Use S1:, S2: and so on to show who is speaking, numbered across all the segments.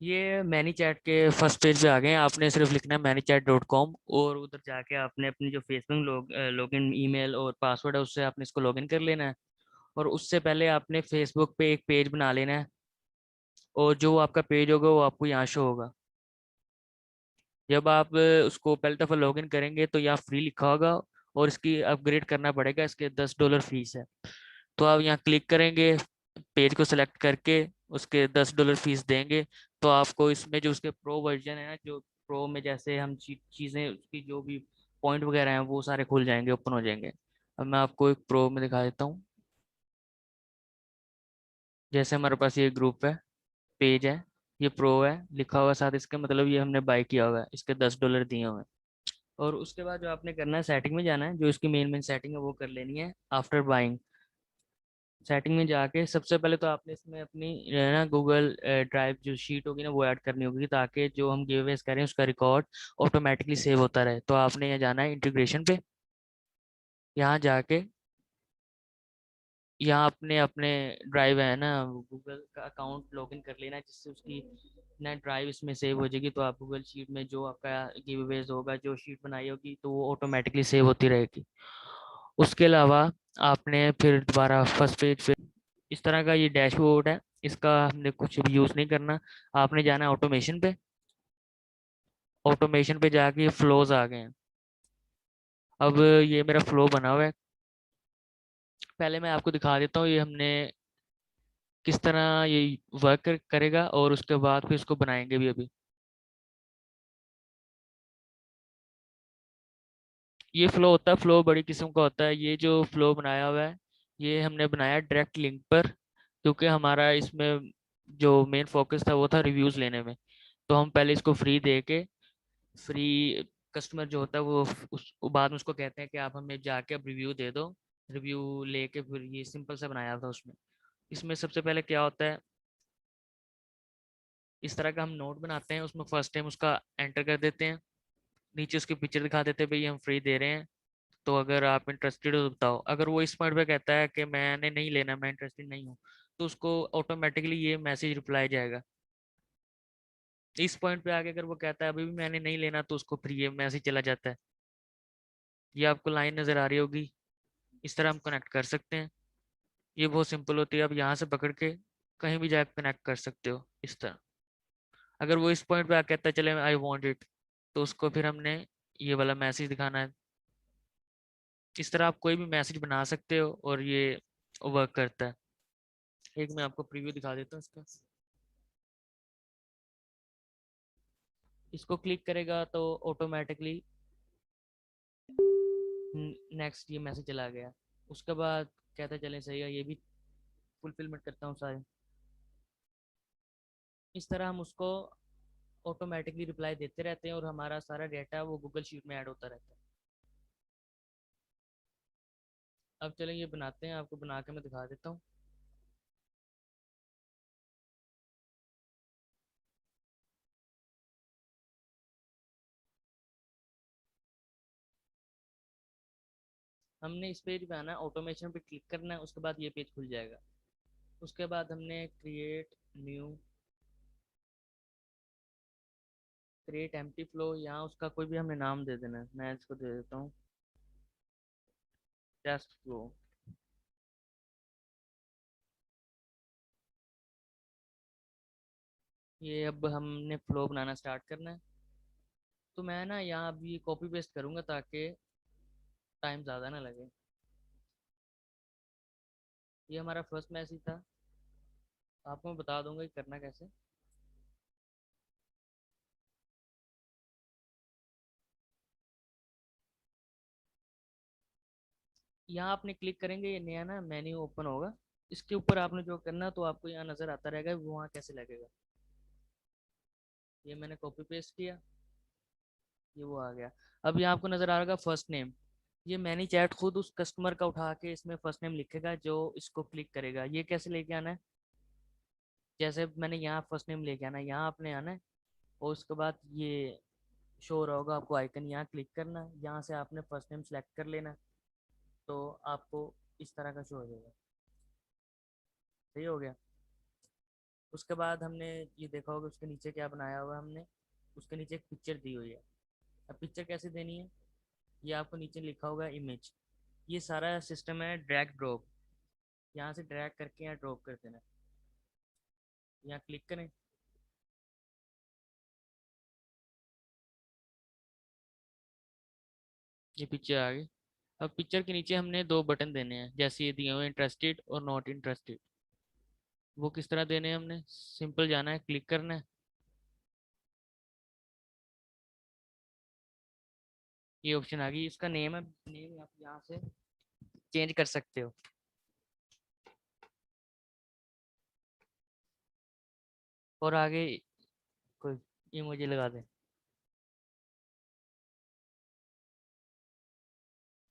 S1: ये many chat के first page पे आ गए हैं। आपने सिर्फ लिखना है ManyChat.com और उधर जाके आपने अपनी जो फेसबुक लॉगिन ईमेल और पासवर्ड है उससे आपने इसको लॉगिन कर लेना है। और उससे पहले आपने फेसबुक पे एक पेज बना लेना है और जो आपका पेज होगा वो आपको यहाँ शो होगा। जब आप उसको पहली दफ़ा लॉगिन करेंगे तो यहाँ फ्री लिखा होगा और इसकी अपग्रेड करना पड़ेगा, इसके $10 फीस है। तो आप यहाँ क्लिक करेंगे, पेज को सिलेक्ट करके उसके $10 फीस देंगे तो आपको इसमें जो उसके प्रो वर्जन है ना, जो प्रो में जैसे हम चीज़ें उसकी जो भी पॉइंट वगैरह हैं वो सारे खुल जाएंगे, ओपन हो जाएंगे। अब मैं आपको एक प्रो में दिखा देता हूँ। जैसे हमारे पास ये ग्रुप है, पेज है, ये प्रो है लिखा हुआ साथ इसके, मतलब ये हमने बाय किया हुआ है, इसके $10 दिए हुए हैं। और उसके बाद जो आपने करना है, सेटिंग में जाना है, जो इसकी मेन मेन सेटिंग है वो कर लेनी है। आफ्टर बाइंग सेटिंग में जाके सबसे पहले तो आपने इसमें अपनी ना गूगल ड्राइव जो शीट होगी ना वो ऐड करनी होगी, ताकि जो हम गिवअवेज करें उसका रिकॉर्ड ऑटोमेटिकली सेव होता रहे। तो आपने यहाँ जाना है इंटीग्रेशन पे। यहाँ जाके यहाँ अपने अपने ड्राइव है ना, गूगल का अकाउंट लॉगिन कर लेना है, जिससे उसकी ना ड्राइव इसमें सेव हो जाएगी। तो आप गूगल शीट में जो आपका गिवअवेज होगा, जो शीट बनाई होगी, तो वो ऑटोमेटिकली सेव होती रहेगी। उसके अलावा आपने फिर दोबारा फर्स्ट पेज पे इस तरह का ये डैशबोर्ड है, इसका हमने कुछ भी यूज़ नहीं करना। आपने जाना है ऑटोमेशन पे। ऑटोमेशन पे जाके फ्लोज आ गए हैं। अब ये मेरा फ्लो बना हुआ है। पहले मैं आपको दिखा देता हूँ ये हमने किस तरह ये वर्क करेगा और उसके बाद फिर इसको बनाएंगे भी अभी। ये फ्लो होता है, फ्लो बड़ी किस्म का होता है। ये जो फ्लो बनाया हुआ है ये हमने बनाया डायरेक्ट लिंक पर, क्योंकि हमारा इसमें जो मेन फोकस था वो था रिव्यूज़ लेने में। तो हम पहले इसको फ्री दे के, फ्री कस्टमर जो होता है वो उस बाद में उसको कहते हैं कि आप हमें जाके अब रिव्यू दे दो। रिव्यू लेके फिर ये सिंपल सा बनाया था उसमें। इसमें सबसे पहले क्या होता है, इस तरह का हम नोट बनाते हैं, उसमें फर्स्ट टाइम उसका एंटर कर देते हैं। नीचे उसकी पिक्चर दिखा देते हैं, भाई हम फ्री दे रहे हैं, तो अगर आप इंटरेस्टेड हो तो बताओ। अगर वो इस पॉइंट पे कहता है कि मैंने नहीं लेना, मैं इंटरेस्टेड नहीं हूँ, तो उसको ऑटोमेटिकली ये मैसेज रिप्लाई जाएगा। इस पॉइंट पे आके अगर वो कहता है अभी भी मैंने नहीं लेना, तो उसको फिर ये मैसेज चला जाता है। ये आपको लाइन नज़र आ रही होगी। इस तरह हम कनेक्ट कर सकते हैं। ये बहुत सिंपल होती है, आप यहाँ से पकड़ के कहीं भी जाकर कनेक्ट कर सकते हो इस तरह। अगर वो इस पॉइंट पे आके कहता है चले आई वॉन्ट इट, तो उसको फिर हमने ये वाला मैसेज दिखाना है। इस तरह आप कोई भी मैसेज बना सकते हो और ये वर्क करता है। एक मैं आपको प्रीव्यू दिखा देता हूँ इसका। इसको क्लिक करेगा तो ऑटोमेटिकली नेक्स्ट ये मैसेज चला गया। उसके बाद कहता है चलें सही है, ये भी फुलफिलमेंट करता हूँ सारे। इस तरह हम उसको ऑटोमेटिकली रिप्लाई देते रहते हैं और हमारा सारा डेटा वो गूगल शीट में ऐड होता रहता है। अब चलें ये बनाते हैं, आपको बना के मैं दिखा देता हूँ। हमने इस पेज पे आना है, ऑटोमेशन पे क्लिक करना है, उसके बाद ये पेज खुल जाएगा। उसके बाद हमने क्रिएट एम्प्टी फ्लो, यहाँ उसका कोई भी हमने नाम दे देना है। मैं इसको दे देता हूँ टेस्ट फ्लो। ये अब हमने फ्लो बनाना स्टार्ट करना है। तो मैं ना यहाँ अभी कॉपी पेस्ट करूँगा ताकि टाइम ज़्यादा ना लगे। ये हमारा फर्स्ट मैसेज था, आपको मैं बता दूंगा कि करना कैसे। यहाँ आपने क्लिक करेंगे, ये नया ना मेन्यू ओपन होगा। इसके ऊपर आपने जो करना तो आपको यहाँ नज़र आता रहेगा वो वहाँ कैसे लगेगा। ये मैंने कॉपी पेस्ट किया, ये वो आ गया। अब यहाँ आपको नज़र आ रहा फर्स्ट नेम। ये मैनी चैट खुद उस कस्टमर का उठा के इसमें फर्स्ट नेम लिखेगा जो इसको क्लिक करेगा। ये कैसे लेके आना है, जैसे मैंने यहाँ फर्स्ट नेम लेके आना है, यहाँ आपने आना है और उसके बाद ये शो हो रहा होगा आपको आइकन, यहाँ क्लिक करना है, यहाँ से आपने फर्स्ट नेम सेलेक्ट कर लेना। तो आपको इस तरह का शो हो जाएगा। सही हो गया। उसके बाद हमने ये देखा होगा उसके नीचे क्या बनाया हुआ है हमने, उसके नीचे एक पिक्चर दी हुई है। अब पिक्चर कैसे देनी है, ये आपको नीचे लिखा होगा इमेज। ये सारा सिस्टम है ड्रैग ड्रॉप, यहाँ से ड्रैग करके यहाँ ड्रॉप कर देना। यहाँ क्लिक करें, ये पिक्चर आ गई। अब पिक्चर के नीचे हमने दो बटन देने हैं, जैसे ये दिए हुए इंटरेस्टेड और नॉट इंटरेस्टेड। वो किस तरह देने हैं, हमने सिंपल जाना है, क्लिक करना है, ये ऑप्शन आ गई। इसका नेम है, नेम आप यहाँ से चेंज कर सकते हो और आगे कोई इमोजी लगा दें।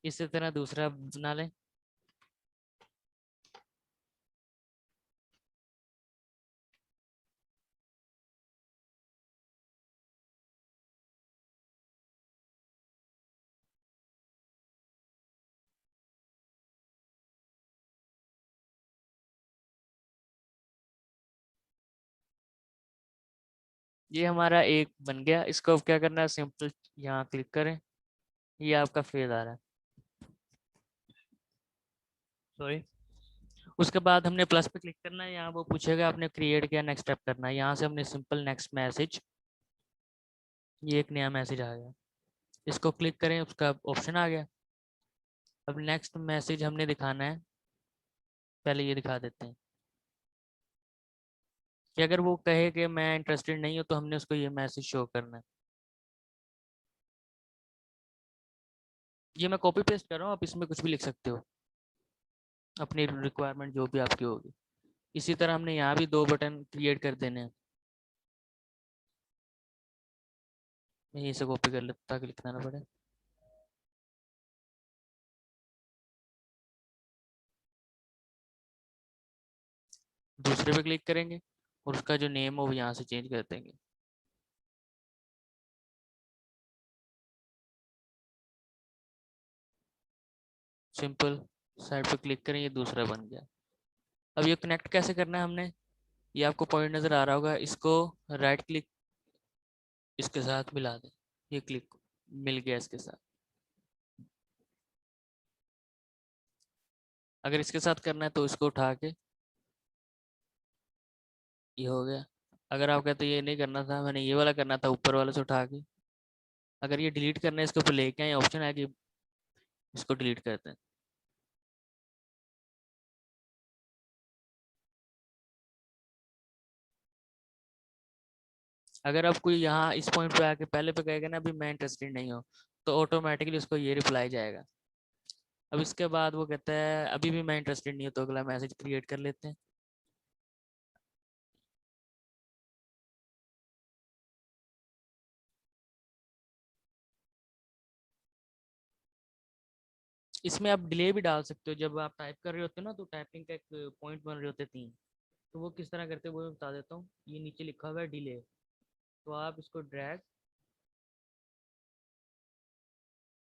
S1: इसी तरह दूसरा बना लें। ये हमारा एक बन गया। इसको अब क्या करना है, सिंपल यहाँ क्लिक करें, ये आपका फेल आ रहा है, सॉरी। उसके बाद हमने प्लस पे क्लिक करना है, यहाँ वो पूछेगा आपने क्रिएट किया, नेक्स्ट स्टेप करना है। यहाँ से हमने सिंपल नेक्स्ट मैसेज, ये एक नया मैसेज आ गया, इसको क्लिक करें, उसका ऑप्शन आ गया। अब नेक्स्ट मैसेज हमने दिखाना है, पहले ये दिखा देते हैं कि अगर वो कहे कि मैं इंटरेस्टेड नहीं हूँ तो हमने उसको ये मैसेज शो करना है। ये मैं कॉपी पेस्ट कर रहा हूँ, आप इसमें कुछ भी लिख सकते हो, अपनी रिक्वायरमेंट जो भी आपकी होगी। इसी तरह हमने यहाँ भी दो बटन क्रिएट कर देने हैं। मैं यहीं से कॉपी कर लेता ताकि लिखना ना पड़े। दूसरे पे क्लिक करेंगे और उसका जो नेम हो वो यहाँ से चेंज कर देंगे। सिंपल, साइड पे क्लिक करें, ये दूसरा बन गया। अब ये कनेक्ट कैसे करना है हमने, ये आपको पॉइंट नज़र आ रहा होगा, इसको राइट क्लिक इसके साथ मिला दें, ये क्लिक मिल गया इसके साथ। अगर इसके साथ करना है तो इसको उठा के, ये हो गया। अगर आप कहते ये नहीं करना था, मैंने ये वाला करना था, ऊपर वाले से उठा के। अगर ये डिलीट करना है, इसके ऊपर लेके आए, ऑप्शन है कि इसको डिलीट करते हैं। अगर आप कोई यहाँ इस पॉइंट पे आके पहले पे कहेगा ना अभी मैं इंटरेस्टेड नहीं हूँ, तो ऑटोमेटिकली उसको ये रिप्लाई जाएगा। अब इसके बाद वो कहता है अभी भी मैं इंटरेस्टेड नहीं हूँ, तो अगला मैसेज क्रिएट कर लेते हैं। इसमें आप डिले भी डाल सकते हो, जब आप टाइप कर रहे होते हो ना तो टाइपिंग का एक पॉइंट बन रहे होते हैं तीन, तो वो किस तरह करते हैं वो मैं बता देता हूँ। ये नीचे लिखा हुआ है डिले, तो आप इसको ड्रैग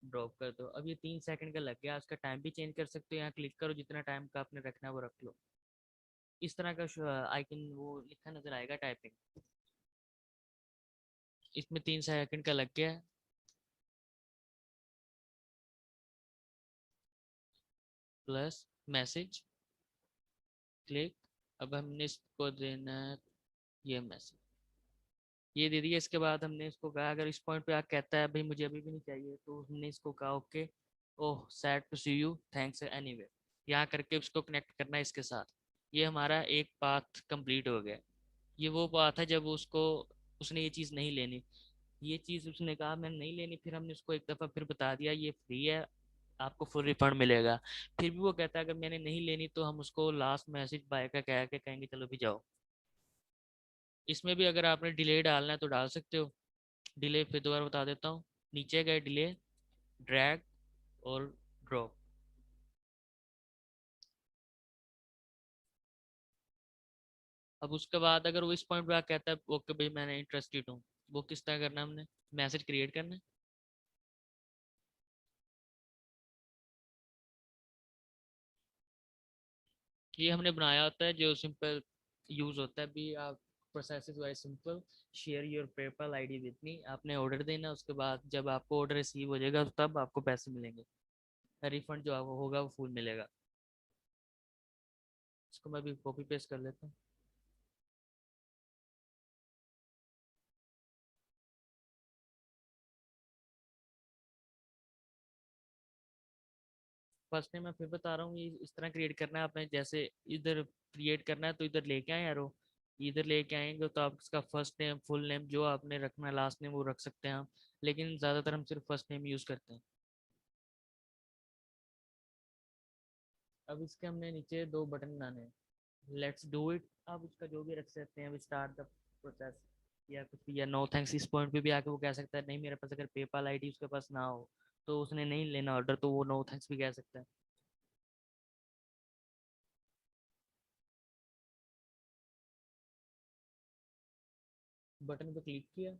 S1: ड्रॉप कर दो। अब ये 3 सेकंड का लग गया, इसका टाइम भी चेंज कर सकते हो, यहाँ क्लिक करो, जितना टाइम का आपने रखना है वो रख लो। इस तरह का आइकन वो लिखा नजर आएगा टाइपिंग। इसमें 3 सेकंड का लग गया है। प्लस मैसेज क्लिक, अब हमने इसको देना है ये मैसेज, ये दे दिया। इसके बाद हमने इसको कहा अगर इस पॉइंट पे आप कहता है भाई मुझे अभी भी नहीं चाहिए, तो हमने इसको कहा okay, oh sad to see you, thanks anyway, यहाँ करके उसको कनेक्ट करना है इसके साथ। ये हमारा एक पाथ कंप्लीट हो गया। ये वो पाथ है जब उसको उसने ये चीज़ नहीं लेनी, ये चीज़ उसने कहा मैंने नहीं लेनी, फिर हमने उसको एक दफ़ा फिर बता दिया ये फ्री है, आपको फुल रिफंड मिलेगा। फिर भी वो कहता है अगर मैंने नहीं लेनी, तो हम उसको लास्ट मैसेज बाय का कह के कहेंगे चलो भी जाओ। इसमें भी अगर आपने डिले डालना है तो डाल सकते हो। डिले फिर दोबारा बता देता हूँ, नीचे गए डिले, ड्रैग और ड्रॉप। अब उसके बाद अगर वो इस पॉइंट पे कहता है ओके भाई मैंने इंटरेस्टेड हूँ, वो किस तरह करना है, हमने मैसेज क्रिएट करना है। ये हमने बनाया होता है जो सिंपल, यूज होता है भी। आप process is very simple, share your PayPal ID with me. आपने ऑर्डर देना, उसके बाद जब आपको ऑर्डर रिसीव हो जाएगा तब आपको पैसे मिलेंगे। रिफंड जो आपको होगा वो फुल मिलेगा। इसको मैं भी कॉपी पेस्ट कर लेता हूँ। फर्स्ट नेम मैं फिर बता रहा हूँ, ये इस तरह क्रिएट करना है आपने। जैसे इधर क्रिएट करना है तो इधर लेके आए एरो, इधर लेके आएंगे तो आप इसका फर्स्ट नेम फुल नेम जो आपने रखना है, लास्ट नेम वो रख सकते हैं आप, लेकिन ज़्यादातर हम सिर्फ फर्स्ट नेम यूज़ करते हैं। अब इसके हमने नीचे दो बटन बनाने हैं। Let's do it. आप इसका जो भी रख सकते हैं, स्टार्ट द प्रोसेस या कुछ भी, या नो थैंक्स। इस पॉइंट पे भी आके वो कह सकता है नहीं मेरे पास अगर पेपाल आईडी उसके पास ना हो तो उसने नहीं लेना ऑर्डर, तो वो नो थैंक्स भी कह सकता है। बटन पे क्लिक किया,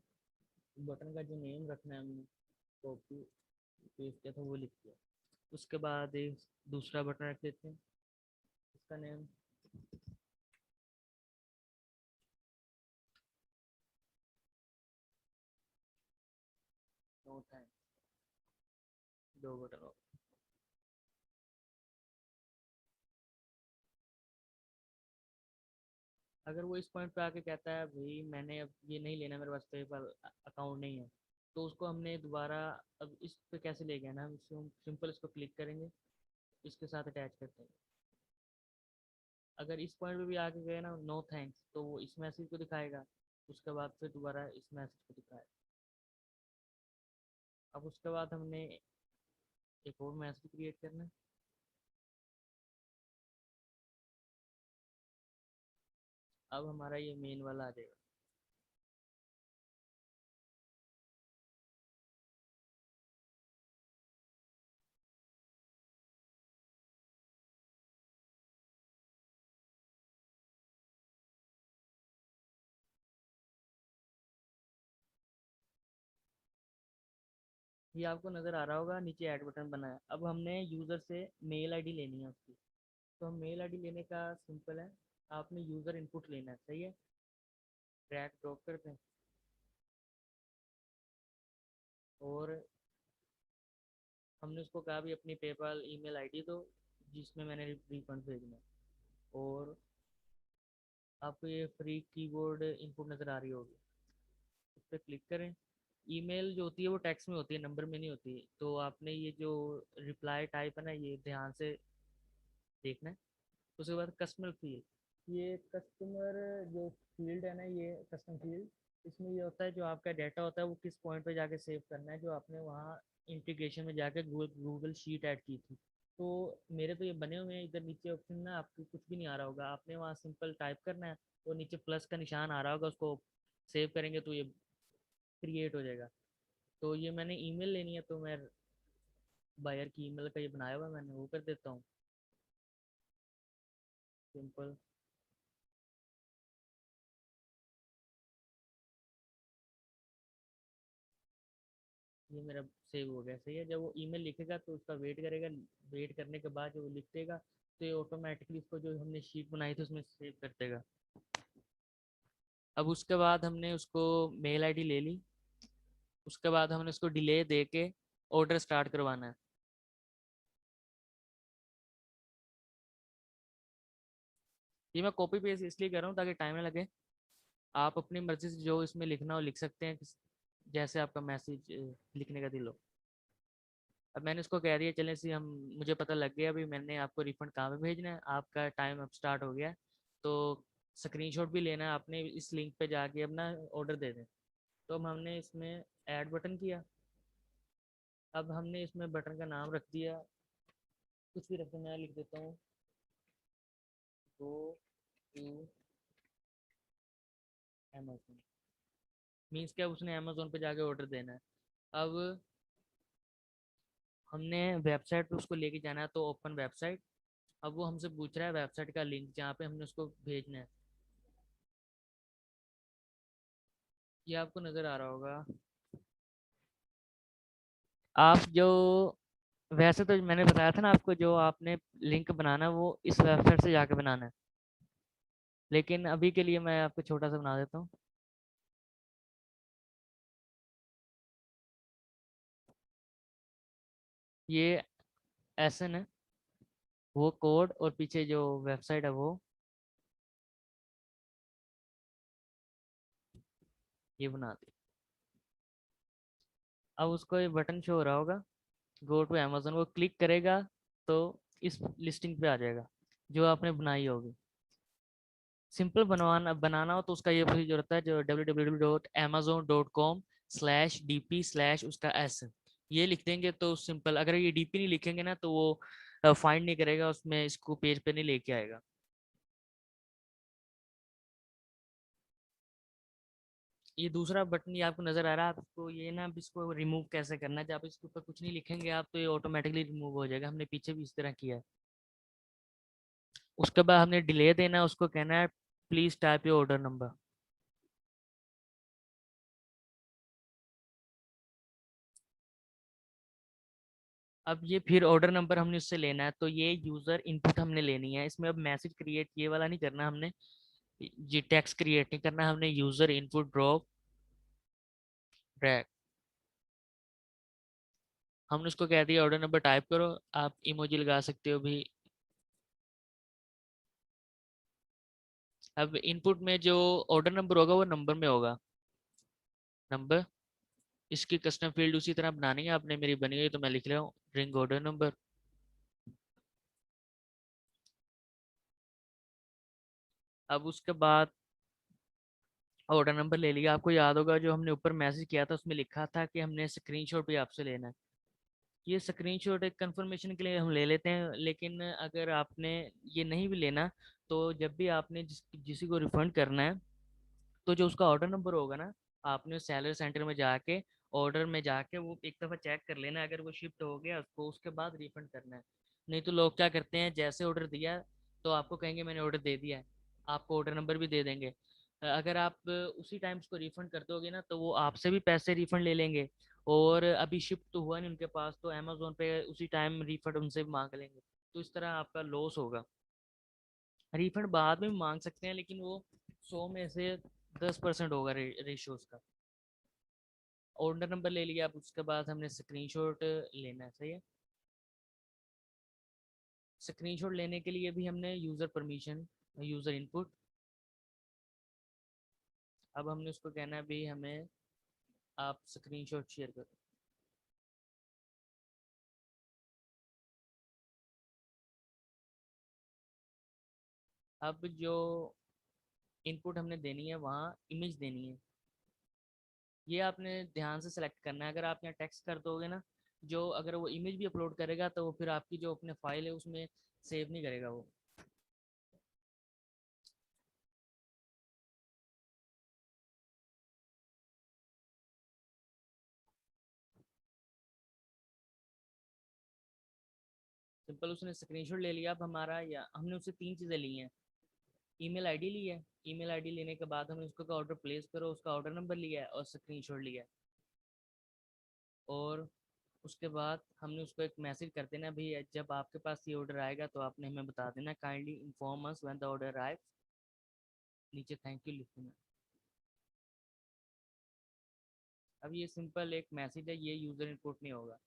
S1: बटन का जो नेम रखना है हमने कॉपी पेस्ट किया था वो लिख दिया। उसके बाद एक दूसरा बटन रख देते हैं, इसका नेम नो थैंक्स। दो बटन हो। अगर वो इस पॉइंट पे आके कहता है भाई मैंने अब ये नहीं लेना, मेरे पास पेपल अकाउंट नहीं है, तो उसको हमने दोबारा अब इस पे कैसे ले गया ना, हम सिंपल इसको क्लिक करेंगे, इसके साथ अटैच करते हैं। अगर इस पॉइंट पे भी आके गए ना नो थैंक्स, तो वो इस मैसेज को दिखाएगा, उसके बाद फिर दोबारा इस मैसेज को दिखाएगा। अब उसके बाद हमने एक और मैसेज क्रिएट करना है। अब हमारा ये मेन वाला आ जाएगा। ये आपको नज़र आ रहा होगा, नीचे ऐड बटन बना है। अब हमने यूज़र से मेल आईडी लेनी है उसकी। तो हम मेल आईडी लेने का सिंपल है, आपने यूज़र इनपुट लेना है, सही है। ड्रैग ड्रॉप करते हैं और हमने उसको कहा भी अपनी पेपाल ईमेल आईडी दो जिसमें मैंने रिफंड भेजना है। और आपको ये फ्री कीबोर्ड इनपुट नज़र आ रही होगी, उस पर क्लिक करें। ईमेल जो होती है वो टेक्स्ट में होती है, नंबर में नहीं होती। तो आपने ये जो रिप्लाई टाइप है ना, ये ध्यान से देखना है। उसके बाद कस्टमर फील्ड, ये कस्टमर जो फील्ड है ना, ये कस्टम फील्ड, इसमें ये होता है जो आपका डाटा होता है वो किस पॉइंट पे जाके सेव करना है, जो आपने वहाँ इंटीग्रेशन में जाके गूगल शीट ऐड की थी। तो मेरे तो ये बने हुए हैं, इधर नीचे ऑप्शन ना आपको कुछ भी नहीं आ रहा होगा, आपने वहाँ सिंपल टाइप करना है और नीचे प्लस का निशान आ रहा होगा, उसको सेव करेंगे तो ये क्रिएट हो जाएगा। तो ये मैंने ईमेल लेनी है तो मैं बायर की ईमेल का ये बनाया हुआ है, मैंने वो कर देता हूँ सिंपल। ये मेरा सेव हो गया, सही है। जब वो ईमेल लिखेगा तो उसका वेट करेगा, वेट करने के बाद जब वो लिख देगा तो ये ऑटोमेटिकली उसको जो हमने शीट बनाई थी उसमें सेव कर देगा। अब उसके बाद हमने उसको मेल आईडी ले ली, उसके बाद हमने उसको डिले दे के ऑर्डर स्टार्ट करवाना है। ये मैं कॉपी पेस्ट इसलिए कर रहा हूँ ताकि टाइम ना लगे। आप अपनी मर्जी से जो इसमें लिखना हो लिख सकते हैं, जैसे आपका मैसेज लिखने का दिल हो। अब मैंने उसको कह दिया चलें सी हम, मुझे पता लग गया अभी मैंने आपको रिफंड कहाँ पे भेजना है, आपका टाइम अब स्टार्ट हो गया है। तो स्क्रीनशॉट भी लेना है आपने, इस लिंक पे जाके अपना ऑर्डर दे दें। तो अब हमने इसमें ऐड बटन किया। अब हमने इसमें बटन का नाम रख दिया, कुछ भी रख, मैं लिख देता हूँ गो टू अमेजोन। मीन्स क्या, उसने अमेजोन पे जाके ऑर्डर देना है। अब हमने वेबसाइट पे उसको लेके जाना है, तो ओपन वेबसाइट। अब वो हमसे पूछ रहा है वेबसाइट का लिंक जहाँ पे हमने उसको भेजना है। ये आपको नज़र आ रहा होगा। आप जो, वैसे तो मैंने बताया था ना आपको, जो आपने लिंक बनाना है वो इस वेबसाइट से जाके बनाना है। लेकिन अभी के लिए मैं आपको छोटा सा बना देता हूँ। ये एसन है, वो कोड, और पीछे जो वेबसाइट है वो ये बना दी। अब उसको ये बटन शो हो रहा होगा, गो टू अमेजोन, वो क्लिक करेगा तो इस लिस्टिंग पे आ जाएगा जो आपने बनाई होगी। सिंपल बनाना हो तो उसका ये प्रोसीजर होता है, जो www.amazon.com/dp/ उसका एस, ये लिख देंगे तो सिंपल। अगर ये डीपी नहीं लिखेंगे ना तो वो फाइंड नहीं करेगा, उसमें इसको पेज पे नहीं लेके आएगा। ये दूसरा बटन ये आपको नजर आ रहा है, आपको ये ना अब इसको रिमूव कैसे करना है। जब आप इसके ऊपर कुछ नहीं लिखेंगे आप तो ये ऑटोमेटिकली रिमूव हो जाएगा। हमने पीछे भी इस तरह किया है। उसके बाद हमने डिले देना है, उसको कहना है please type your order number. अब ये फिर ऑर्डर नंबर हमने उससे लेना है, तो ये यूजर इनपुट हमने लेनी है। इसमें अब मैसेज क्रिएट ये वाला नहीं करना हमने, ये टेक्स्ट क्रिएट नहीं करना हमने, यूजर इनपुट ड्रॉप ड्रैग। हमने उसको कह दिया ऑर्डर नंबर टाइप करो, आप इमोजी लगा सकते हो भी। अब इनपुट में जो ऑर्डर नंबर होगा वो नंबर में होगा, नंबर। इसकी कस्टम फील्ड उसी तरह बनानी है आपने, मेरी बनी हुई तो मैं लिख रहा हूँ रिंग ऑर्डर नंबर। अब उसके बाद ऑर्डर नंबर ले लिया। आपको याद होगा जो हमने ऊपर मैसेज किया था उसमें लिखा था कि हमने स्क्रीनशॉट भी आपसे लेना है। ये स्क्रीनशॉट एक कंफर्मेशन के लिए हम ले लेते हैं, लेकिन अगर आपने ये नहीं भी लेना तो जब भी आपने किसी को रिफंड करना है तो जो उसका ऑर्डर नंबर होगा ना, आपने सैलरी सेंटर में जाके ऑर्डर में जाके वो एक दफ़ा चेक कर लेना, अगर वो शिफ्ट हो गया उसको उसके बाद रिफंड करना है। नहीं तो लोग क्या करते हैं, जैसे ऑर्डर दिया तो आपको कहेंगे मैंने ऑर्डर दे दिया है, आपको ऑर्डर नंबर भी दे देंगे। अगर आप उसी टाइम उसको रिफंड कर दोगे ना तो वो आपसे भी पैसे रिफंड ले लेंगे, और अभी शिफ्ट तो हुआ नहीं उनके पास तो अमेजोन पे उसी टाइम रिफंड उनसे भी मांग लेंगे। तो इस तरह आपका लॉस होगा। रिफंड बाद में भी मांग सकते हैं लेकिन वो 100 में से 10% होगा रेशियो उसका। ऑर्डर नंबर ले लिया, अब उसके बाद हमने स्क्रीनशॉट लेना है, सही है। स्क्रीनशॉट लेने के लिए भी हमने यूज़र परमिशन, यूज़र इनपुट। अब हमने उसको कहना है भी हमें आप स्क्रीनशॉट शेयर करो। अब जो इनपुट हमने देनी है वहाँ इमेज देनी है, ये आपने ध्यान से सेलेक्ट करना है। अगर आप यहाँ टेक्स्ट कर दोगे ना, जो अगर वो इमेज भी अपलोड करेगा तो वो फिर आपकी जो अपने फाइल है उसमें सेव नहीं करेगा वो। सिंपल उसने स्क्रीनशॉट ले लिया। अब हमारा या हमने उससे तीन चीज़ें ली हैं। ईमेल आईडी ली है, ईमेल आईडी लेने के बाद हमने उसको ऑर्डर प्लेस करो, उसका ऑर्डर नंबर लिया है और स्क्रीनशॉट लिया है। और उसके बाद हमने उसको एक मैसेज कर देना भी, जब आपके पास ये ऑर्डर आएगा तो आपने हमें बता देना, kindly inform us when the order arrive, नीचे थैंक यू लिख देना। अब ये सिंपल एक मैसेज है, ये यूज़र इनपुट नहीं होगा।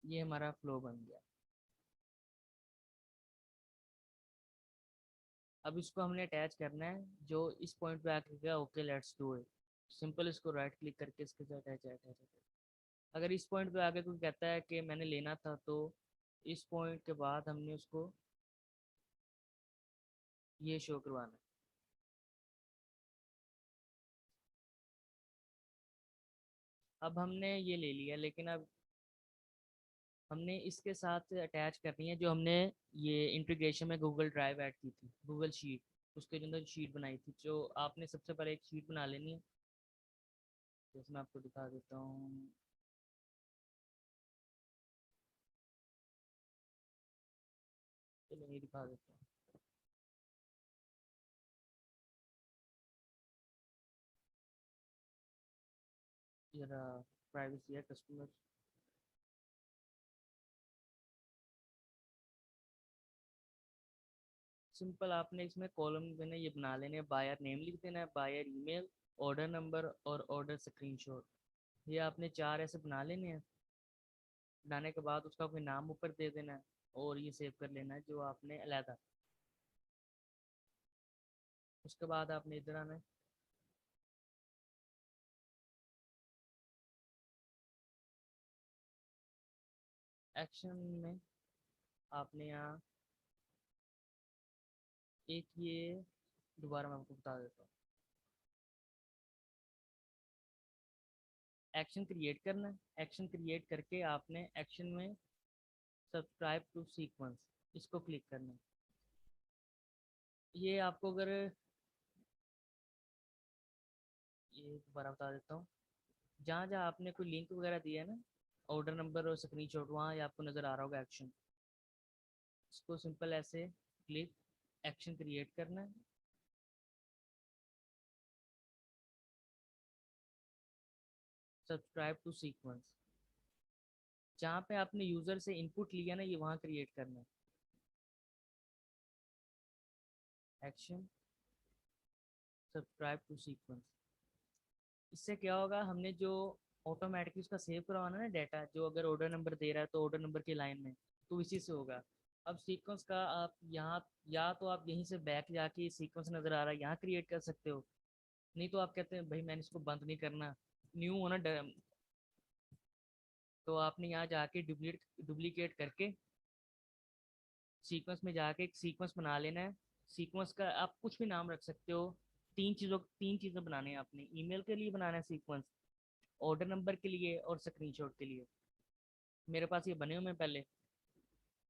S1: ये हमारा फ्लो बन गया। अब इसको हमने अटैच करना है, जो इस पॉइंट पे आके गया okay let's do it. Simple इसको राइट क्लिक करके इसके साथ अटैच अटैच। अगर इस पॉइंट पे आगे कोई कहता है कि मैंने लेना था तो इस पॉइंट के बाद हमने उसको ये शो करवाना है। अब हमने ये ले लिया, लेकिन अब हमने इसके साथ अटैच करनी है जो हमने ये इंटीग्रेशन में गूगल ड्राइव ऐड की थी, गूगल शीट, उसके अंदर शीट बनाई थी, जो आपने सबसे पहले एक शीट बना लेनी है। जैसे मैं आपको दिखा देता हूँ, चलो ये दिखा देता हूँ। जरा प्राइवेसी है कस्टमर। सिंपल आपने इसमें कॉलम में ये बना लेने, बायर नेम लिख देना है, बायर ईमेल, ऑर्डर नंबर और ऑर्डर स्क्रीनशॉट। ये आपने 4 ऐसे बना लेने हैं। बनाने के बाद उसका कोई नाम ऊपर दे देना है और ये सेव कर लेना है जो आपने अलहदा। उसके बाद आपने इधर आना है, एक्शन में आपने यहाँ एक ये, दोबारा मैं आपको बता देता हूँ, एक्शन क्रिएट करना है। एक्शन क्रिएट करके आपने एक्शन में सब्सक्राइब टू सीक्वेंस, इसको क्लिक करना है। ये आपको अगर, ये दोबारा बता देता हूँ, जहाँ जहाँ आपने कोई लिंक वगैरह दिया है ना, ऑर्डर नंबर और स्क्रीनशॉट, वहाँ ये आपको नज़र आ रहा होगा एक्शन। इसको सिंपल ऐसे क्लिक, एक्शन क्रिएट करना है, सब्सक्राइब टू सीक्वेंस। जहाँ पे आपने यूज़र से इनपुट लिया ना, ये वहाँ क्रिएट करना है, एक्शन सब्सक्राइब टू सीक्वेंस। इससे क्या होगा, हमने जो ऑटोमेटिकली उसका सेव करवाना है ना डाटा, जो अगर ऑर्डर नंबर दे रहा है तो ऑर्डर नंबर की लाइन में, तो इसी से होगा। अब सीक्वेंस का आप यहाँ, या तो आप यहीं से बैक जाके सीक्वेंस नज़र आ रहा है यहाँ क्रिएट कर सकते हो, नहीं तो आप कहते हैं भाई मैंने इसको बंद नहीं करना, न्यू होना, तो आपने यहाँ जाके डुप्लीकेट डुप्लीकेट करके सीक्वेंस में जाके एक सीक्वेंस बना लेना है। सीक्वेंस का आप कुछ भी नाम रख सकते हो। तीन चीज़ें बनाने हैं आपने, ईमेल के लिए बनाना है सीक्वेंस, ऑर्डर नंबर के लिए और स्क्रीनशॉट के लिए। मेरे पास ये बने हुए हैं पहले।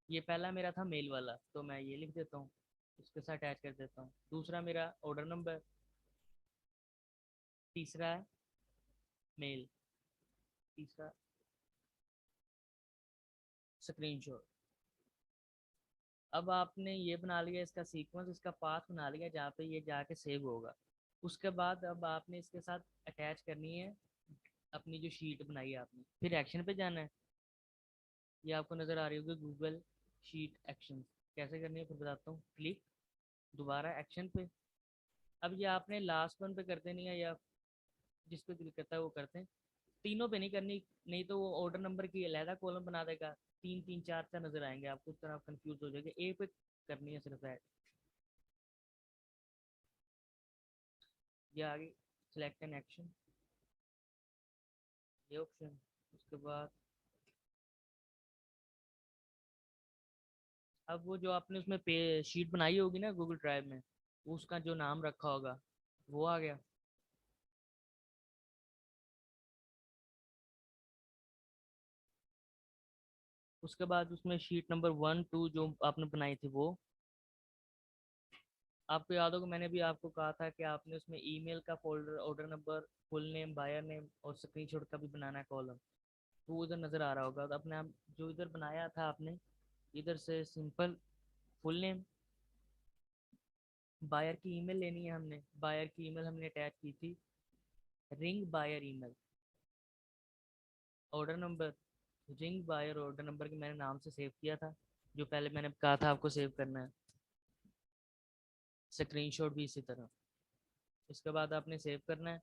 S1: ये पहला मेरा था मेल वाला, तो मैं ये लिख देता हूँ, इसके साथ अटैच कर देता हूँ। दूसरा मेरा ऑर्डर नंबर, तीसरा है मेल, तीसरा स्क्रीनशॉट। अब आपने ये बना लिया इसका सीक्वेंस, इसका पाथ बना लिया जहाँ पे ये जाके सेव होगा। उसके बाद अब आपने इसके साथ अटैच करनी है अपनी जो शीट बनाई है आपने, फिर एक्शन पे जाना है। ये आपको नज़र आ रही होगी गूगल शीट एक्शन, कैसे करनी है फिर बताता हूँ। क्लिक, दोबारा एक्शन पे। अब ये आपने लास्ट वन पे कर देनी है, या जिस पे क्लिक करता है वो करते हैं, तीनों पे नहीं करनी, नहीं तो वो ऑर्डर नंबर की अलहदा कॉलम बना देगा, तीन तीन चार चार नजर आएंगे आपको, उस तरह आप कंफ्यूज हो जाएंगे। ए पे करनी है सिर्फ ऐड, ये आगे सिलेक्ट एन एक्शन, ये ऑप्शन। उसके बाद अब वो जो आपने उसमें पे शीट बनाई होगी ना गूगल ड्राइव में, उसका जो नाम रखा होगा वो आ गया। उसके बाद उसमें शीट नंबर 1 2 जो आपने बनाई थी वो, आपको याद होगा मैंने भी आपको कहा था कि आपने उसमें ईमेल का folder, order number, full name, buyer name और स्क्रीनशॉट का भी बनाना है कॉलम, तो वो इधर नज़र आ रहा होगा। तो अपने आप जो इधर बनाया था आपने, इधर से सिंपल फुल नेम, बायर की ईमेल लेनी है हमने, बायर की ईमेल हमने अटैच की थी, ring buyer email, order number, ring buyer order number की मैंने नाम से सेव किया था, जो पहले मैंने कहा था आपको सेव करना है, स्क्रीनशॉट भी इसी तरह। इसके बाद आपने सेव करना है।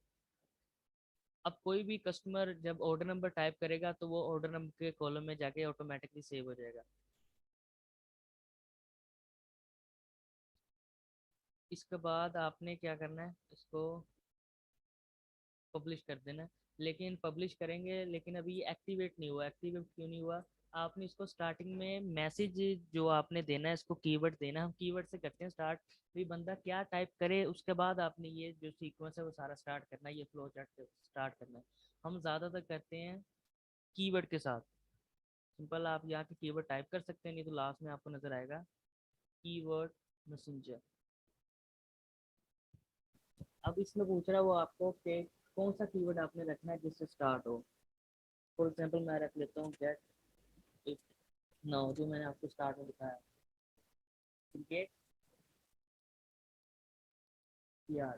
S1: अब कोई भी कस्टमर जब ऑर्डर नंबर टाइप करेगा तो वो ऑर्डर नंबर के कॉलम में जाके ऑटोमेटिकली सेव हो जाएगा। इसके बाद आपने क्या करना है, इसको पब्लिश कर देना है। लेकिन पब्लिश करेंगे, लेकिन अभी एक्टिवेट नहीं हुआ। एक्टिवेट क्यों नहीं हुआ, आपने इसको स्टार्टिंग में मैसेज जो आपने देना है, इसको कीवर्ड देना है। हम कीवर्ड से करते हैं स्टार्ट, भी बंदा क्या टाइप करे उसके बाद आपने ये जो सीक्वेंस है वो सारा स्टार्ट करना है, ये फ्लो चार्ट स्टार्ट करना है। हम ज़्यादातर करते हैं कीवर्ड के साथ। सिंपल आप यहाँ पे कीवर्ड टाइप कर सकते हैं, नहीं तो लास्ट में आपको नजर आएगा कीवर्ड मैसेंजर। अब इसमें पूछ रहा है वो आपको कि कौन सा कीवर्ड आपने रखना है जिससे स्टार्ट हो। फॉर एग्जाम्पल मैं रख लेता हूँ गेट इट नाउ, जो मैंने आपको स्टार्ट में दिखाया, गेट किया।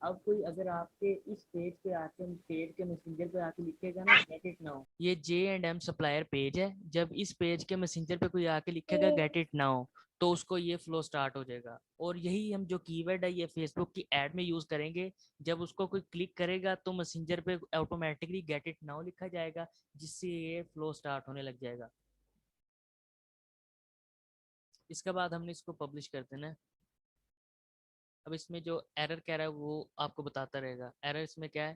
S1: अब कोई अगर आपके इस पेज पे आके पेज के मैसेंजर पे आके लिखेगा ना गेट इट नाउ, ये J&M सप्लायर पेज है, जब इस पेज के मैसेंजर पे कोई आके लिखेगा गेट इट नाउ, तो उसको ये फ्लो स्टार्ट हो जाएगा। और यही हम जो कीवर्ड है ये फेसबुक की एड में यूज करेंगे। जब उसको कोई क्लिक करेगा तो मैसेंजर पे ऑटोमेटिकली गेट इट नाउ लिखा जाएगा, जिससे ये फ्लो स्टार्ट होने लग जाएगा। इसके बाद हमने इसको पब्लिश कर देना है। अब इसमें जो एरर कह रहा है वो आपको बताता रहेगा। एरर इसमें क्या है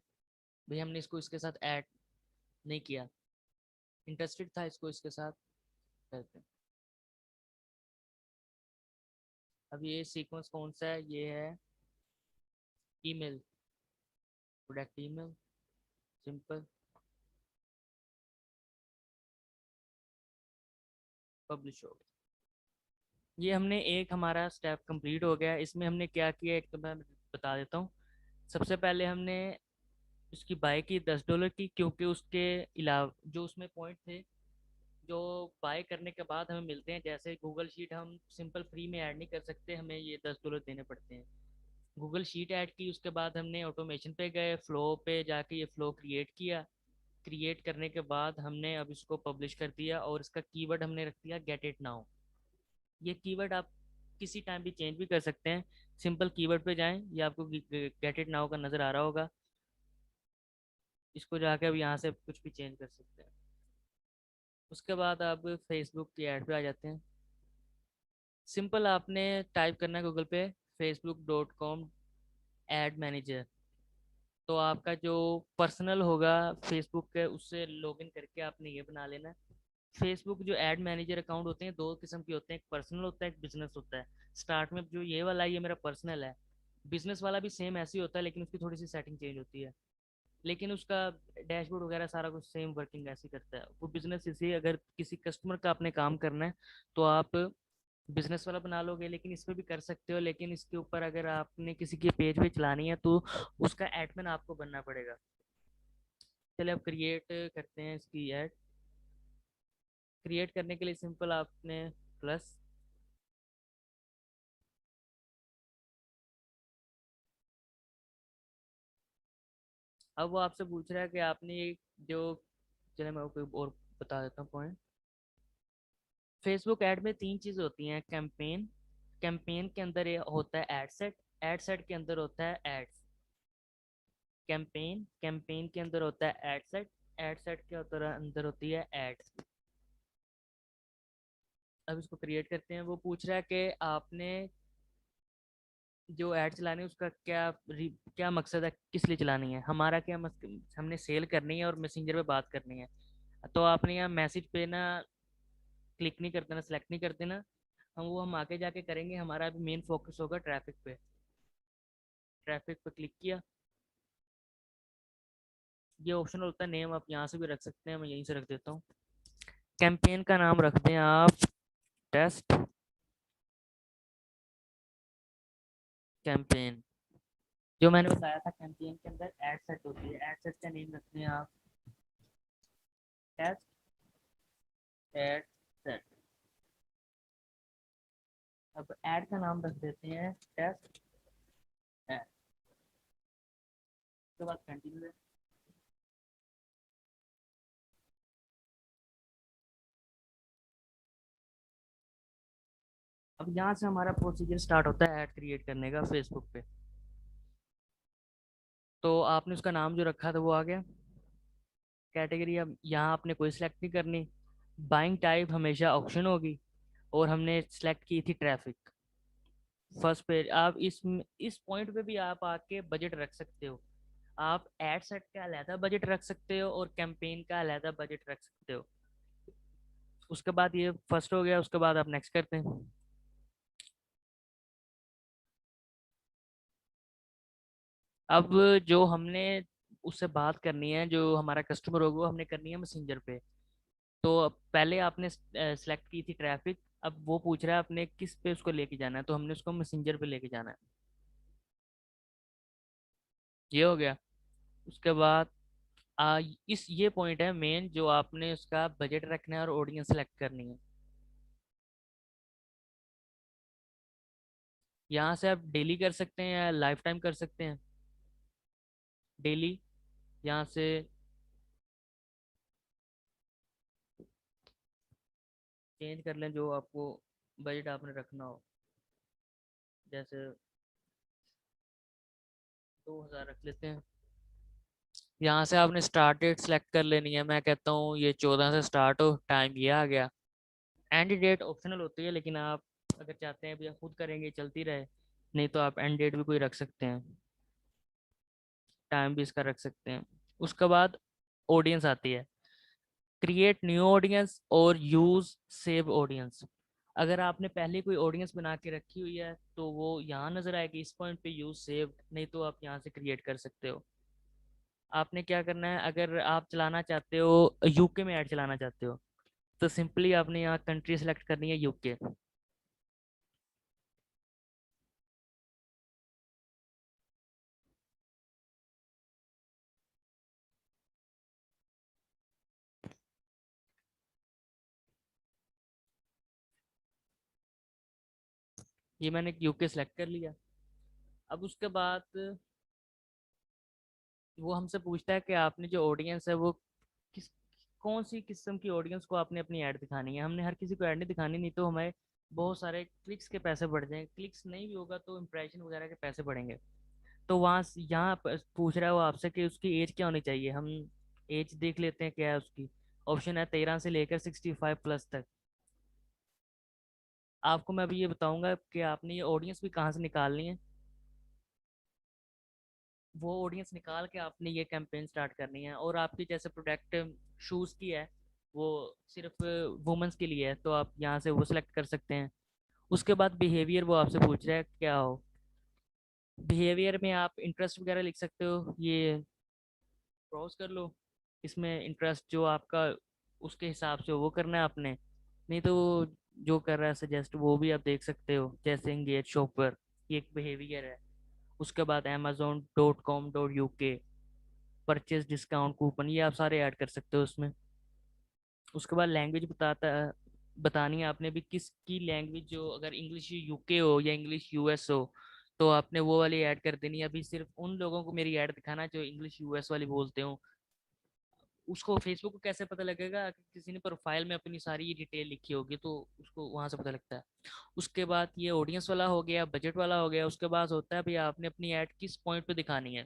S1: भाई, हमने इसको इसके साथ ऐड नहीं किया, इंटरेस्टेड था इसको इसके साथ करते हैं। अब ये सीक्वेंस कौन सा है, ये है email, product email, simple, publish हो गया। ये हमने एक हमारा स्टेप कंप्लीट हो गया। इसमें हमने क्या किया एक तो मैं बता देता हूँ। सबसे पहले हमने उसकी बाय की $10 की, क्योंकि उसके अलावा जो उसमें पॉइंट थे जो बाय करने के बाद हमें मिलते हैं, जैसे गूगल शीट हम सिंपल फ्री में ऐड नहीं कर सकते, हमें ये $10 देने पड़ते हैं। गूगल शीट ऐड की, उसके बाद हमने ऑटोमेशन पे गए, फ्लो पे जाके ये फ्लो क्रिएट किया। क्रिएट करने के बाद हमने अब इसको पब्लिश कर दिया और इसका कीवर्ड हमने रख दिया गेट इट नाउ। ये कीवर्ड आप किसी टाइम भी चेंज भी कर सकते हैं। सिंपल कीवर्ड पे जाएं, ये आपको गेट इट नाउ का नज़र आ रहा होगा। इसको जाके अब यहाँ से कुछ भी चेंज कर सकते हैं। उसके बाद आप फेसबुक की ऐड पे आ जाते हैं। सिंपल आपने टाइप करना है गूगल पे facebook.com एड मैनेजर। तो आपका जो पर्सनल होगा फेसबुक के, उससे लॉगिन करके आपने ये बना लेना है। फेसबुक जो एड मैनेजर अकाउंट होते हैं दो किस्म के होते हैं, एक पर्सनल होता है, एक बिजनेस होता है। स्टार्ट में जो ये वाला है ये मेरा पर्सनल है। बिजनेस वाला भी सेम ऐसे ही होता है, लेकिन उसकी थोड़ी सी सेटिंग चेंज होती है। लेकिन उसका डैशबोर्ड वगैरह सारा कुछ सेम वर्किंग ऐसे ही करता है वो बिजनेस। इसे अगर किसी कस्टमर का आपने काम करना है तो आप बिजनेस वाला बना लोगे, लेकिन इस पे भी कर सकते हो। लेकिन इसके ऊपर अगर आपने किसी के पेज पे चलानी है तो उसका एडमिन आपको बनना पड़ेगा। चलिए अब क्रिएट करते हैं इसकी ऐड। क्रिएट करने के लिए सिंपल आपने प्लस, अब वो आपसे पूछ रहा है कि आपने जो, चलिए मैं आपको और बता देता हूँ पॉइंट। फेसबुक ऐड में तीन चीज़ें होती हैं, कैंपेन, कैंपेन के अंदर ये होता है एड सेट, एड सेट के अंदर होता है एड्स। कैंपेन, कैंपेन के अंदर होता है एड सेट, एड सेट के अंदर होती है एड्स। अब इसको क्रिएट करते हैं। वो पूछ रहा है कि आपने जो ऐड चलानी है उसका क्या मकसद है, किस लिए चलानी है। हमारा क्या हमने सेल करनी है और मैसेंजर पे बात करनी है। तो आपने यहाँ मैसेज पे ना क्लिक नहीं करते ना, सेलेक्ट नहीं करते ना, हम आगे जाके करेंगे। हमारा अभी मेन फोकस होगा ट्रैफिक पे। ट्रैफिक पे क्लिक किया, ये ऑप्शन होता है नेम, आप यहाँ से भी रख सकते हैं, मैं यहीं से रख देता हूँ। कैंपेन का नाम रख दें आप टेस्ट कैंपेन। जो मैंने बताया था कैंपेन के अंदर एड सेट होती है, एड सेट का नेम रखते हैं आप टेस्ट एड सेट। अब ऐड का नाम रख देते हैं टेस्ट ऐड, उसके बाद कंटिन्यू। अब यहाँ से हमारा प्रोसीजर स्टार्ट होता है ऐड क्रिएट करने का फेसबुक पे। तो आपने उसका नाम जो रखा था वो आ गया। कैटेगरी अब यहाँ आपने कोई सिलेक्ट नहीं करनी। बाइंग टाइप हमेशा ऑप्शन होगी, और हमने सेलेक्ट की थी ट्रैफिक। फर्स्ट पेज आप इस पॉइंट पे भी आप आके बजट रख सकते हो। आप एड सेट का अलहदा बजट रख सकते हो और कैंपेन का अलहदा बजट रख सकते हो। उसके बाद ये फर्स्ट हो गया, उसके बाद आप नेक्स्ट करते हैं। अब जो हमने उससे बात करनी है, जो हमारा कस्टमर होगा वो हमने करनी है मैसेंजर पे। तो पहले आपने सेलेक्ट की थी ट्रैफिक, अब वो पूछ रहा है आपने किस पे उसको लेके जाना है, तो हमने उसको मैसेंजर पे लेके जाना है। ये हो गया। उसके बाद इस ये पॉइंट है मेन, जो आपने उसका बजट रखना है और ऑडियंस सेलेक्ट करनी है। यहाँ से आप डेली कर सकते हैं या लाइफ टाइम कर सकते हैं। डेली। यहाँ से चेंज कर लें जो आपको बजट आपने रखना हो, जैसे 2000 रख लेते हैं। यहाँ से आपने स्टार्ट डेट सेलेक्ट कर लेनी है। मैं कहता हूँ ये 14 से स्टार्ट हो, टाइम ये आ गया। एंड डेट ऑप्शनल होती है, लेकिन आप अगर चाहते हैं भैया खुद करेंगे चलती रहे, नहीं तो आप एंड डेट भी कोई रख सकते हैं, टाइम भी इसका रख सकते हैं। उसके बाद ऑडियंस आती है, क्रिएट न्यू ऑडियंस और यूज सेव ऑडियंस। अगर आपने पहले कोई ऑडियंस बना के रखी हुई है तो वो यहाँ नजर आएगी इस पॉइंट पे, यूज सेव, नहीं तो आप यहाँ से क्रिएट कर सकते हो। आपने क्या करना है, अगर आप चलाना चाहते हो यूके में ऐड चलाना चाहते हो, तो सिंपली आपने यहाँ कंट्री सेलेक्ट करनी है यूके। ये मैंने यूके सेलेक्ट कर लिया। अब उसके बाद वो हमसे पूछता है कि आपने जो ऑडियंस है वो किस कौन सी किस्म की ऑडियंस को आपने अपनी ऐड दिखानी है। हमने हर किसी को ऐड नहीं दिखानी, नहीं तो हमें बहुत सारे क्लिक्स के पैसे बढ़ जाएंगे, क्लिक्स नहीं भी होगा तो इम्प्रेशन वगैरह के पैसे बढ़ेंगे। तो यहाँ पूछ रहा है वो आपसे कि उसकी एज क्या होनी चाहिए। हम एज देख लेते हैं क्या है उसकी। ऑप्शन है 13 से लेकर 65 प्लस तक। आपको मैं अभी ये बताऊंगा कि आपने ये ऑडियंस भी कहाँ से निकालनी है। वो ऑडियंस निकाल के आपने ये कैंपेन स्टार्ट करनी है। और आपकी जैसे प्रोडक्ट शूज़ की है, वो सिर्फ वुमेंस के लिए है, तो आप यहाँ से वो सिलेक्ट कर सकते हैं। उसके बाद बिहेवियर वो आपसे पूछ रहा है क्या हो। बिहेवियर में आप इंटरेस्ट वगैरह लिख सकते हो, ये ब्राउज कर लो। इसमें इंटरेस्ट जो आपका उसके हिसाब से वो करना है आपने, नहीं तो जो कर रहा है सजेस्ट वो भी आप देख सकते हो, जैसे एंगेज शॉपर, ये एक बिहेवियर है। उसके बाद amazon.com.uk, परचेज डिस्काउंट कूपन, ये आप सारे ऐड कर सकते हो उसमें। उसके बाद लैंग्वेज बतानी है आपने भी किसकी लैंग्वेज, जो अगर इंग्लिश यूके हो या इंग्लिश यूएस हो तो आपने वो वाली ऐड कर देनी है। अभी सिर्फ उन लोगों को मेरी ऐड दिखाना जो इंग्लिश यूएस वाली बोलते हो। उसको फेसबुक को कैसे पता लगेगा कि किसी ने प्रोफाइल में अपनी सारी डिटेल लिखी होगी, तो उसको वहां से पता लगता है। उसके बाद ये ऑडियंस वाला हो गया, बजट वाला हो गया। उसके बाद होता है भैया आपने अपनी ऐड किस पॉइंट पे दिखानी है।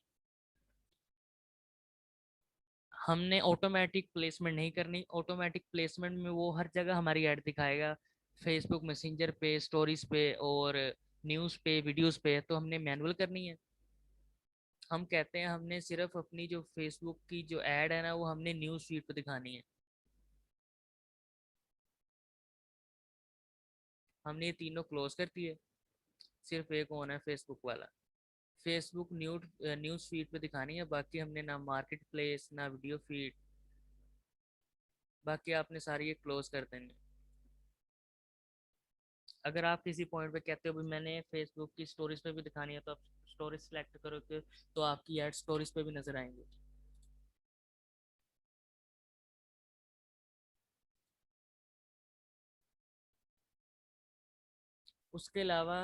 S1: हमने ऑटोमेटिक प्लेसमेंट नहीं करनी। ऑटोमेटिक प्लेसमेंट में वो हर जगह हमारी ऐड दिखाएगा, फेसबुक मैसेंजर पे, स्टोरीज पे और न्यूज़ पे, वीडियोस पे। तो हमने मैनुअल करनी है। हम कहते हैं हमने सिर्फ अपनी जो फेसबुक की जो ऐड है ना, वो हमने न्यूज़ फीड पे दिखानी है। हमने ये तीनों क्लोज कर दिए, सिर्फ एक ऑन है फेसबुक वाला। फेसबुक न्यूज़ फीड पे दिखानी है, बाकी हमने ना मार्केट प्लेस ना वीडियो फीड, बाकी आपने सारी ये क्लोज कर देंगे। अगर आप किसी पॉइंट पे कहते हो भी मैंने फेसबुक की स्टोरीज पे भी दिखानी है, तो आप स्टोरीज सेलेक्ट करोगे तो आपकी एड स्टोरीज पे भी नजर आएंगे। उसके अलावा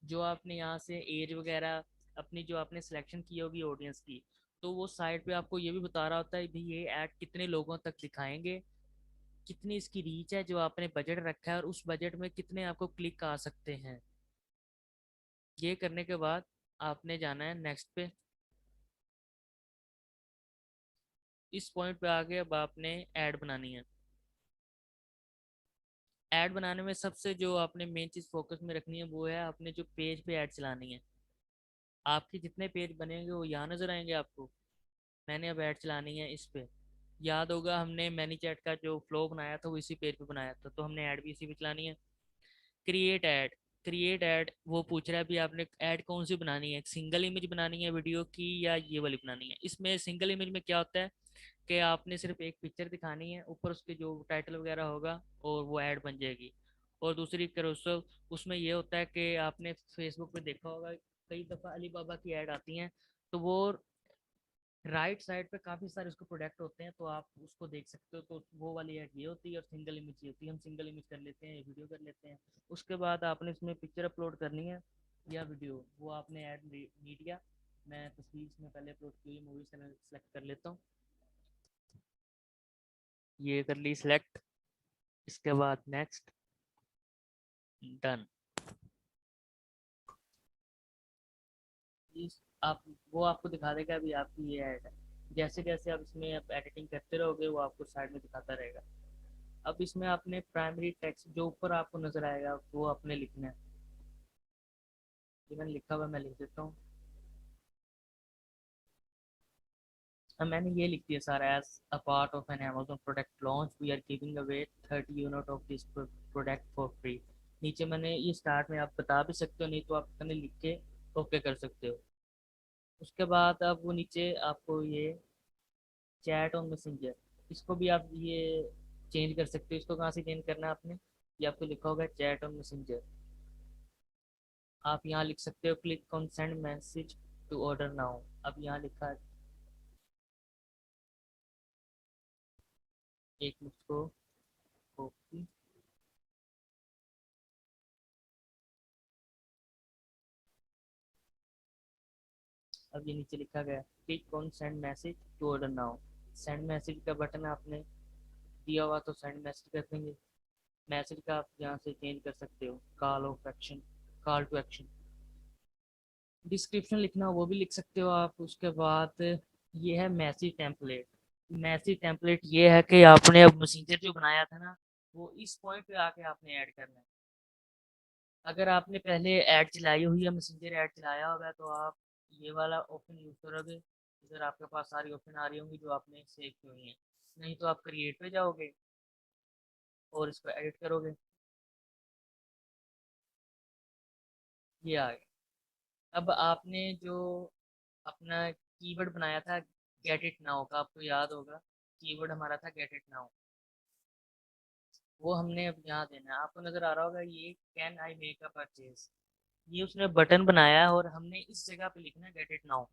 S1: जो आपने यहाँ से एज वगैरह अपनी जो आपने सिलेक्शन की होगी ऑडियंस की, तो वो साइड पे आपको ये भी बता रहा होता है भी ये ऐड कितने लोगों तक दिखाएंगे, कितनी इसकी रीच है, जो आपने बजट रखा है और उस बजट में कितने आपको क्लिक आ सकते हैं। ये करने के बाद आपने जाना है नेक्स्ट पे। इस पॉइंट पे आके अब आपने ऐड बनानी है। ऐड बनाने में सबसे जो आपने मेन चीज फोकस में रखनी है वो है आपने जो पेज पे ऐड चलानी है। आपके जितने पेज बनेंगे वो यहाँ नजर आएंगे आपको। मैंने अब ऐड चलानी है इस पे। याद होगा हमने मैनी चैट का जो फ्लो बनाया था वो इसी पेज पे बनाया था, तो हमने ऐड भी इसी पे चलानी है। Create add. क्रिएट ऐड वो पूछ रहा है भी आपने ऐड कौन सी बनानी है, एक सिंगल इमेज बनानी है वीडियो की या ये वाली बनानी है। इसमें सिंगल इमेज में क्या होता है कि आपने सिर्फ एक पिक्चर दिखानी है, ऊपर उसके जो टाइटल वगैरह होगा और वो ऐड बन जाएगी। और दूसरी करो उसमें ये होता है कि आपने फेसबुक पे देखा होगा कई दफ़ा अली बाबा की ऐड आती हैं, तो वो राइट साइड पे काफ़ी सारे उसके प्रोडक्ट होते हैं, तो आप उसको देख सकते हो। तो वो वाली ऐड ये होती है और सिंगल इमेज ये होती है। हम सिंगल इमेज कर लेते हैं, वीडियो कर लेते हैं। उसके बाद आपने इसमें पिक्चर अपलोड करनी है या वीडियो, वो आपने ऐड मीडिया। मैं तस्वीर इसमें पहले अपलोड की हुई मूवी सेलेक्ट कर लेता हूँ। ये कर ली सिलेक्ट। इसके बाद नेक्स्ट, डन। आप, वो आपको दिखा देगा अभी आपकी ये ऐड है। जैसे जैसे आप इसमें आप एडिटिंग करते रहोगे वो आपको साइड में दिखाता रहेगा। अब इसमें आपने प्राइमरी टेक्स्ट जो ऊपर आपको नजर आएगा वो आपने लिखना है। जो मैंने लिखा हुआ है, मैं लिख देता हूँ। अब मैंने ये लिख दिया सारा, as a part of an Amazon product launch we are giving away 30 unit of this product for free. नीचे मैंने ये स्टार्ट में आप बता भी सकते हो, नहीं तो आप मैंने लिख के ओके कर सकते हो। उसके बाद अब वो नीचे आपको ये चैट ऑन मैसेंजर, इसको भी आप ये चेंज कर सकते हो। इसको कहाँ से चेंज करना है आपने, ये आपको लिखा होगा चैट ऑन मैसेंजर। आप यहाँ लिख सकते हो click on send message to order now. अब यहाँ लिखा है, एक मिनट को कॉपी। अब ये नीचे लिखा गया click on send message to order now. Send message का बटन आपने दिया हुआ तो सेंड मैसेज कर देंगे। मैसेज का आप यहाँ से चेंज कर सकते हो call of action, call to action. Description लिखना वो भी लिख सकते हो आप। उसके बाद ये है मैसेज टेम्पलेट। मैसेज टेम्पलेट ये है कि आपने अब मैसेंजर जो बनाया था ना, वो इस पॉइंट पे आके आपने ऐड करना है। अगर आपने पहले ऐड चलाई हुई है, मैसेंजर ऐड चलाया होगा, तो आप ये वाला ऑप्शन यूज़ करोगे। इधर आपके पास सारी ऑप्शन आ रही होंगी जो आपने सेव की हुई हैं। नहीं तो आप क्रिएट पे जाओगे और इसको एडिट करोगे। ये आ गया। अब आपने जो अपना कीवर्ड बनाया था गेट इट नाउ का, आपको याद होगा कीवर्ड हमारा था गेट इट नाउ। वो हमने अब यहाँ देना है। आपको नज़र आ रहा होगा ये can I make a purchase, ये उसने बटन बनाया है और हमने इस जगह पे लिखना है गेट इट नाउ।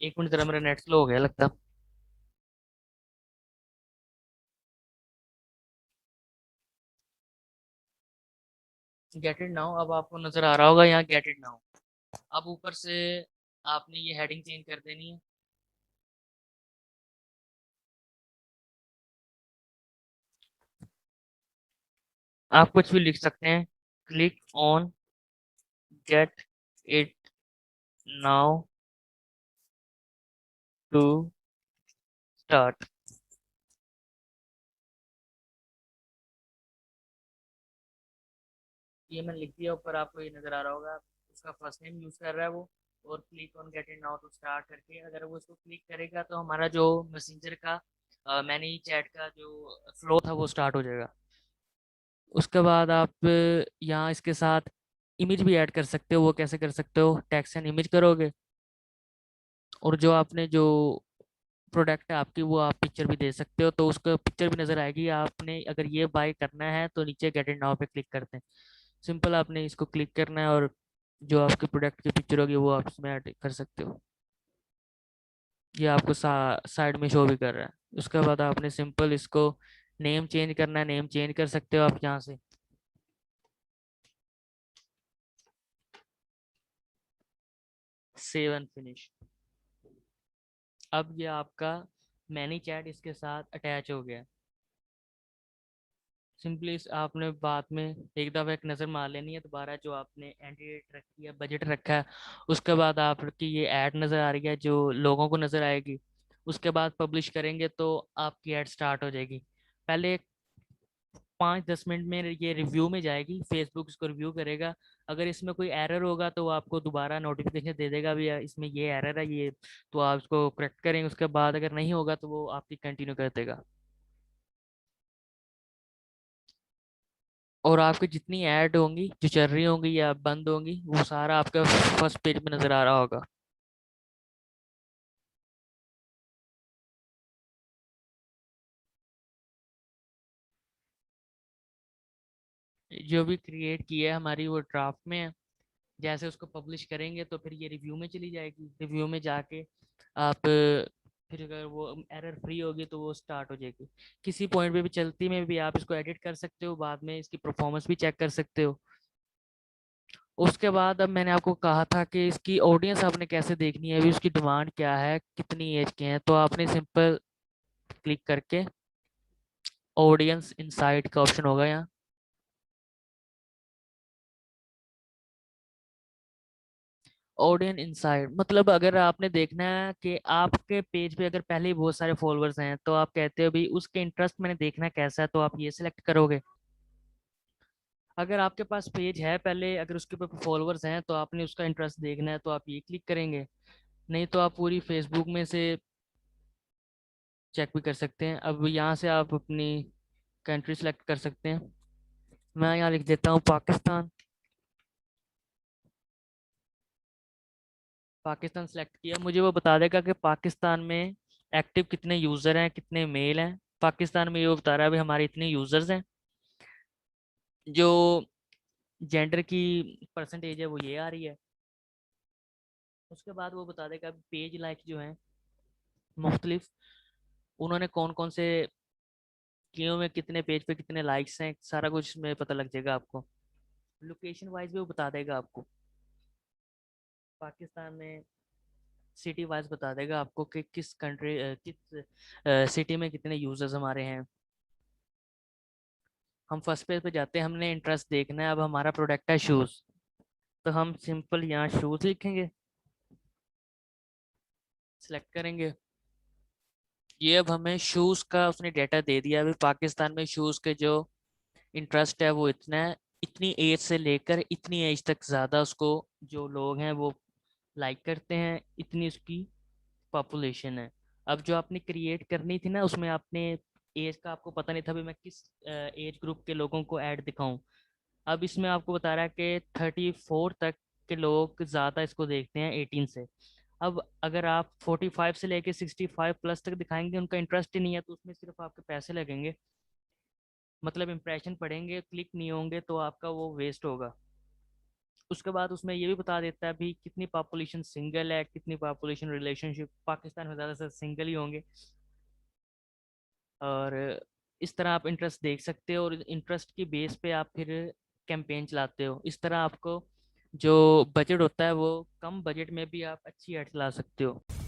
S1: एक मिनट जरा, मेरा नेट स्लो हो गया लगता। गेट इट नाउ, अब आपको नज़र आ रहा होगा यहाँ गेट इट नाउ। अब ऊपर से आपने ये हेडिंग चेंज कर देनी है। आप कुछ भी लिख सकते हैं, click on get it now to start. ये मैंने लिख दिया ऊपर, आपको ये नज़र आ रहा होगा। उसका फर्स्ट नेम यूज़ कर रहा है वो। और click on get it now to start करके अगर वो इसको क्लिक करेगा तो हमारा जो मैसेंजर का मैनी चैट का जो फ्लो था वो स्टार्ट हो जाएगा। उसके बाद आप यहाँ इसके साथ इमेज भी ऐड कर सकते हो। वो कैसे कर सकते हो, टेक्स्ट एंड इमेज करोगे और जो आपने जो प्रोडक्ट है आपकी वो आप पिक्चर भी दे सकते हो, तो उसको पिक्चर भी नज़र आएगी। आपने अगर ये बाय करना है तो नीचे गेट इट नाउ पे क्लिक करते हैं। सिंपल आपने इसको क्लिक करना है और जो आपके प्रोडक्ट की पिक्चर होगी वो आप इसमें ऐड कर सकते हो। ये आपको साइड में शो भी कर रहा है। उसके बाद आपने सिंपल इसको नेम चेंज करना है, नेम चेंज कर सकते हो आप यहाँ से। Save and finish. अब ये आपका मैनी चैट इसके साथ अटैच हो गया। सिंपली आपने बाद में एक दफ़ा एक नज़र मार लेनी है दोबारा, जो आपने एंट्री रेट रखी है, बजट रखा है। उसके बाद आपकी ये ऐड नज़र आ रही है जो लोगों को नज़र आएगी। उसके बाद पब्लिश करेंगे तो आपकी ऐड स्टार्ट हो जाएगी। पहले 5-10 मिनट में ये रिव्यू में जाएगी, फेसबुक इसको रिव्यू करेगा। अगर इसमें कोई एरर होगा तो वो आपको दोबारा नोटिफिकेशन दे देगा भी इसमें ये एरर है ये, तो आप इसको करेक्ट करेंगे। उसके बाद अगर नहीं होगा तो वो आपकी कंटिन्यू कर देगा। और आपकी जितनी ऐड होंगी जो चल रही होंगी या बंद होंगी वो सारा आपका फर्स्ट पेज में नज़र आ रहा होगा। जो भी क्रिएट किया है हमारी वो ड्राफ्ट में है। जैसे उसको पब्लिश करेंगे तो फिर ये रिव्यू में चली जाएगी, रिव्यू में जाके आप फिर अगर वो एरर फ्री होगी तो वो स्टार्ट हो जाएगी। किसी पॉइंट पे भी चलती में भी आप इसको एडिट कर सकते हो, बाद में इसकी परफॉर्मेंस भी चेक कर सकते हो। उसके बाद अब मैंने आपको कहा था कि इसकी ऑडियंस आपने कैसे देखनी है, अभी उसकी डिमांड क्या है, कितनी एज के हैं, तो आपने सिंपल क्लिक करके ऑडियंस इनसाइट का ऑप्शन होगा यहाँ। ऑडियंस इनसाइट मतलब अगर आपने देखना है कि आपके पेज पे अगर पहले ही बहुत सारे फॉलोअर्स हैं तो आप कहते हो भाई उसके इंटरेस्ट मैंने देखना कैसा है, तो आप ये सिलेक्ट करोगे। अगर आपके पास पेज है पहले, अगर उसके ऊपर फॉलोअर्स हैं तो आपने उसका इंटरेस्ट देखना है तो आप ये क्लिक करेंगे। नहीं तो आप पूरी फेसबुक में से चेक भी कर सकते हैं। अब यहाँ से आप अपनी कंट्री सेलेक्ट कर सकते हैं। मैं यहाँ लिख देता हूँ पाकिस्तान। पाकिस्तान सेलेक्ट किया, मुझे वो बता देगा कि पाकिस्तान में एक्टिव कितने यूज़र हैं, कितने मेल हैं। पाकिस्तान में ये बता रहा है भी हमारे इतने यूज़र्स हैं। जो जेंडर की परसेंटेज है वो ये आ रही है। उसके बाद वो बता देगा पेज लाइक जो हैं मुख्तलिफ, उन्होंने कौन कौन से किए में, कितने पेज पे कितने लाइक्स हैं, सारा कुछ में पता लग जाएगा आपको। लोकेशन वाइज भी वो बता देगा आपको, पाकिस्तान में सिटी वाइज बता देगा आपको कि किस कंट्री किस सिटी में कितने यूजर्स हमारे हैं। हम फर्स्ट पेज पे जाते हैं, हमने इंटरेस्ट देखना है। अब हमारा प्रोडक्ट है शूज़, तो हम सिंपल यहाँ शूज़ लिखेंगे, सिलेक्ट करेंगे। ये अब हमें शूज़ का उसने डेटा दे दिया। अभी पाकिस्तान में शूज़ के जो इंटरेस्ट है वो इतना है, इतनी एज से लेकर इतनी एज तक ज़्यादा उसको जो लोग हैं वो लाइक करते हैं, इतनी उसकी पॉपुलेशन है। अब जो आपने क्रिएट करनी थी ना, उसमें आपने एज का आपको पता नहीं था भी मैं किस एज ग्रुप के लोगों को ऐड दिखाऊं। अब इसमें आपको बता रहा है कि 34 तक के लोग ज़्यादा इसको देखते हैं 18 से। अब अगर आप 45 से लेके 65 प्लस तक दिखाएंगे, उनका इंटरेस्ट ही नहीं है, तो उसमें सिर्फ आपके पैसे लगेंगे, मतलब इंप्रेशन पड़ेंगे, क्लिक नहीं होंगे, तो आपका वो वेस्ट होगा। उसके बाद उसमें ये भी बता देता है भी कितनी पॉपुलेशन सिंगल है, कितनी पॉपुलेशन रिलेशनशिप। पाकिस्तान में ज़्यादातर सिंगल ही होंगे। और इस तरह आप इंटरेस्ट देख सकते हो, और इंटरेस्ट की बेस पे आप फिर कैंपेन चलाते हो। इस तरह आपको जो बजट होता है वो कम बजट में भी आप अच्छी एड चला सकते हो।